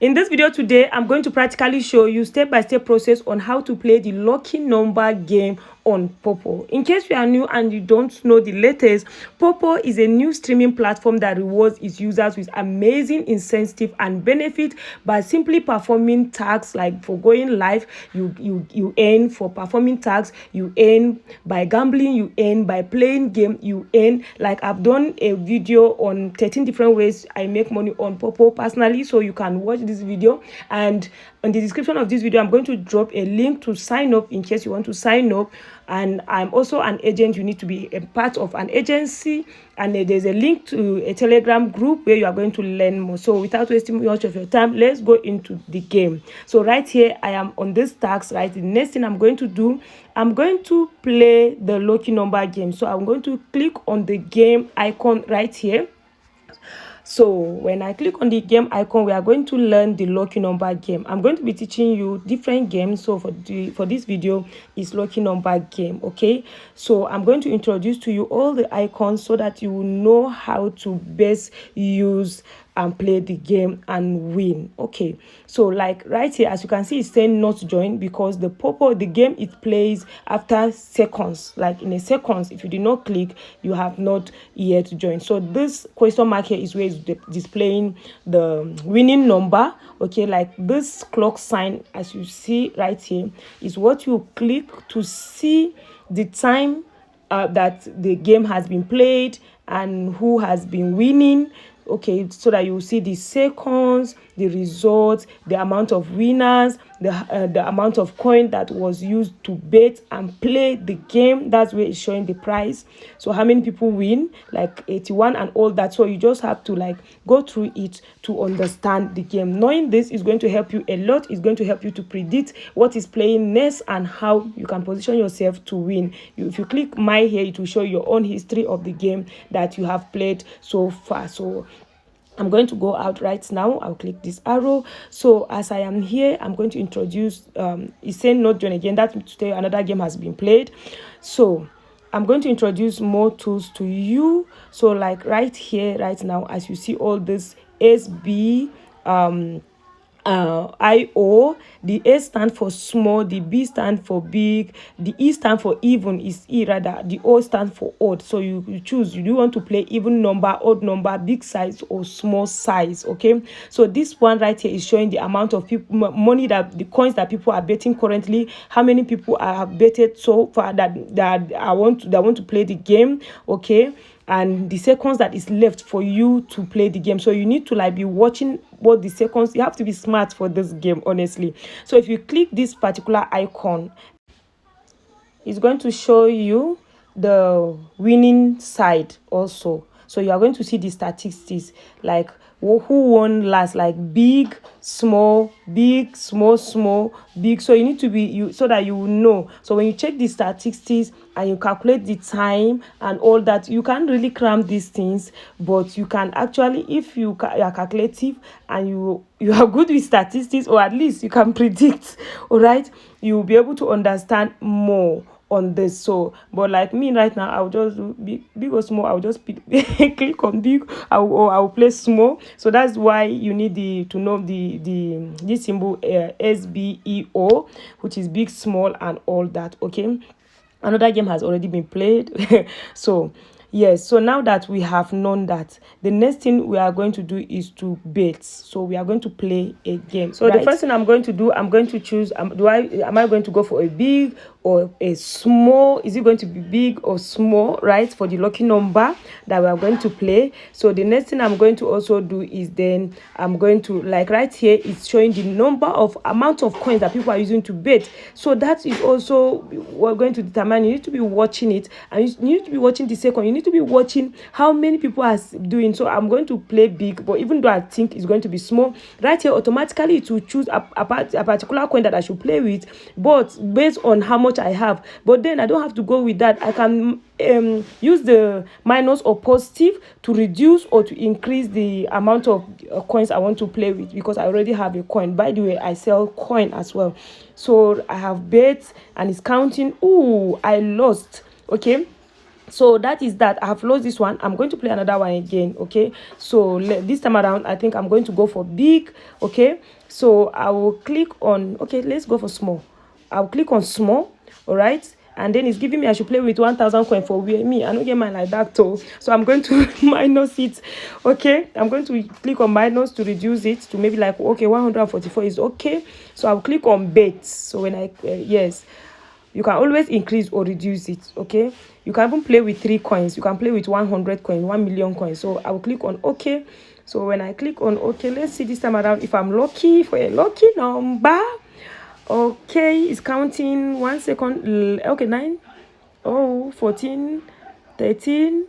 In this video today, I'm going to practically show you step-by-step process on how to play the lucky number game on Poppo. In case you are new and you don't know the latest, Poppo is a new streaming platform that rewards its users with amazing incentive and benefit by simply performing tasks. Like for going live, you earn. For performing tasks, you earn. By gambling, you earn. By playing game, you earn. Like I've done a video on 13 different ways I make money on Poppo personally, so you can watch this video, and in the description of this video I'm going to drop a link to sign up in case you want to sign up. And I'm also an agent. You need to be a part of an agency, and there's a link to a Telegram group where you are going to learn more. So without wasting much of your time, let's go into the game. So right here I am on this task. Right, the next thing I'm going to do, I'm going to play the lucky number game. So I'm going to click on the game icon right here. So when I click on the game icon, we are going to learn the lucky number game. I'm going to be teaching you different games. So for this video is lucky number game. Okay, so I'm going to introduce to you all the icons so that you will know how to best use and play the game and win. Okay, so like right here, as you can see, it's saying not join because the game it plays after seconds. Like in a seconds, if you did not click, you have not yet joined. So this question mark here is where it's displaying the winning number. Okay, like this clock sign, as you see right here, is what you click to see the time that the game has been played and who has been winning. Okay, so that you see the seconds, the results, the amount of winners, the amount of coin that was used to bet and play the game. That's where it's showing the price. So how many people win, like 81 and all that. So you just have to like go through it to understand the game. Knowing this is going to help you a lot. It's going to help you to predict what is playing next and how you can position yourself to win. If you click my here, it will show your own history of the game that you have played so far. So I'm going to go out right now. I'll click this arrow. So as I am here, I'm going to introduce it's saying not join again. That today another game has been played. So I'm going to introduce more tools to you. So like right here right now, as you see all this SB IO, the A stand for small, the B stand for big, the E stand for even, is E rather, the O stand for odd. So you choose, do you want to play even number, odd number, big size or small size. Okay, so this one right here is showing the amount of people money, that the coins that people are betting currently, how many people have betted so far that want to play the game. Okay, and the seconds that is left for you to play the game. So you need to like be watching what the seconds. You have to be smart for this game, honestly. So if you click this particular icon, it's going to show you the winning side also. So you are going to see the statistics, like who won last, like big, small, big, small, small, big. So you need to be so that you will know. So when you check the statistics and you calculate the time and all that, you can't really cram these things, but you can actually, if you are calculative and you are good with statistics, or at least you can predict, all right, you will be able to understand more on this. So but like me right now, I'll just do big or small. I'll just click on big, I'll play small. So that's why you need to know this symbol SBEO, which is big, small and all that. Okay, another game has already been played. So yes, so now that we have known that, the next thing we are going to do is to bet. So we are going to play a game. So right, the first thing I'm going to do, I'm going to choose, am I going to go for a big or a small? Is it going to be big or small, right, for the lucky number that we are going to play? So the next thing I'm going to also do is then I'm going to, like right here, it's showing the number of amount of coins that people are using to bet. So that is also we're going to determine. You need to be watching it, and you need to be watching the second. You need to be watching how many people are doing. So I'm going to play big, but even though I think it's going to be small, right here automatically it will choose a particular coin that I should play with, but based on how much I have. But then I don't have to go with that. I can use the minus or positive to reduce or to increase the amount of coins I want to play with, because I already have a coin. By the way, I sell coin as well. So I have bets and it's counting. Ooh, I lost. Okay, So that is that. I have lost this one. I'm going to play another one again. Okay, so this time around I think I'm going to go for big. Okay, so I will click on, okay, let's go for small. I'll click on small. All right, and then it's giving me I should play with 1,000 coin for me. I don't get mine like that too, so I'm going to minus it. Okay, I'm going to click on minus to reduce it to maybe like, okay, 144 is okay. So I'll click on bet. So when I yes, you can always increase or reduce it. Okay, you can even play with 3 coins. You can play with 100 coins, 1 million coins. So I will click on okay. So when I click on okay, let's see this time around if I'm lucky for a lucky number. Okay, it's counting 1 second. Okay, 9, 14, 13.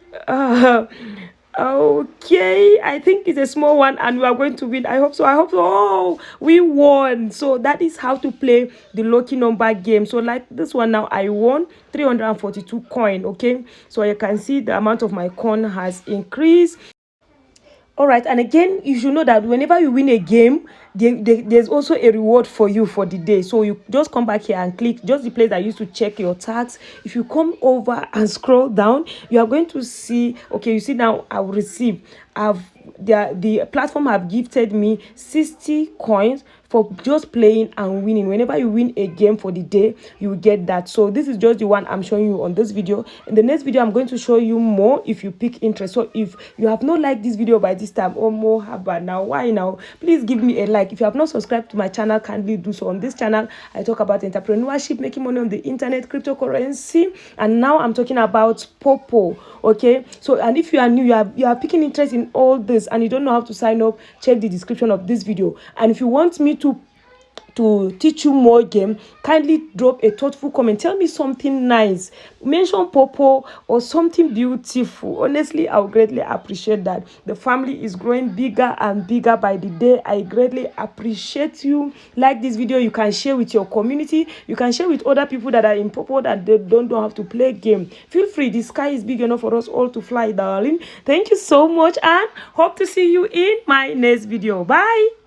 Okay, I think it's a small one and we are going to win. I hope so. Oh, we won. So that is how to play the lucky number game. So like this one now, I won 342 coin. Okay, so you can see the amount of my coin has increased. All right, and again, you should know that whenever you win a game, there's also a reward for you for the day. So you just come back here and click just the place that used to check your tax. If you come over and scroll down, you are going to see, okay, you see now I will receive. The platform have gifted me 60 coins for just playing and winning. Whenever you win a game for the day, you will get that. So this is just the one I'm showing you on this video. In the next video, I'm going to show you more if you pick interest. So if you have not liked this video by this time, or more haba now, why now? Please give me a like. If you have not subscribed to my channel, kindly do so. On this channel, I talk about entrepreneurship, making money on the internet, cryptocurrency, and now I'm talking about Poppo. Okay, so and if you are new, you are picking interest in all this and you don't know how to sign up, check the description of this video. And if you want me to teach you more game, kindly drop a thoughtful comment. Tell me something nice, mention Poppo or something beautiful. Honestly, I would greatly appreciate that. The family is growing bigger and bigger by the day. I greatly appreciate you. Like this video, you can share with your community, you can share with other people that are in Poppo that they don't have to play game. Feel free, the sky is big enough for us all to fly, darling. Thank you so much and hope to see you in my next video. Bye.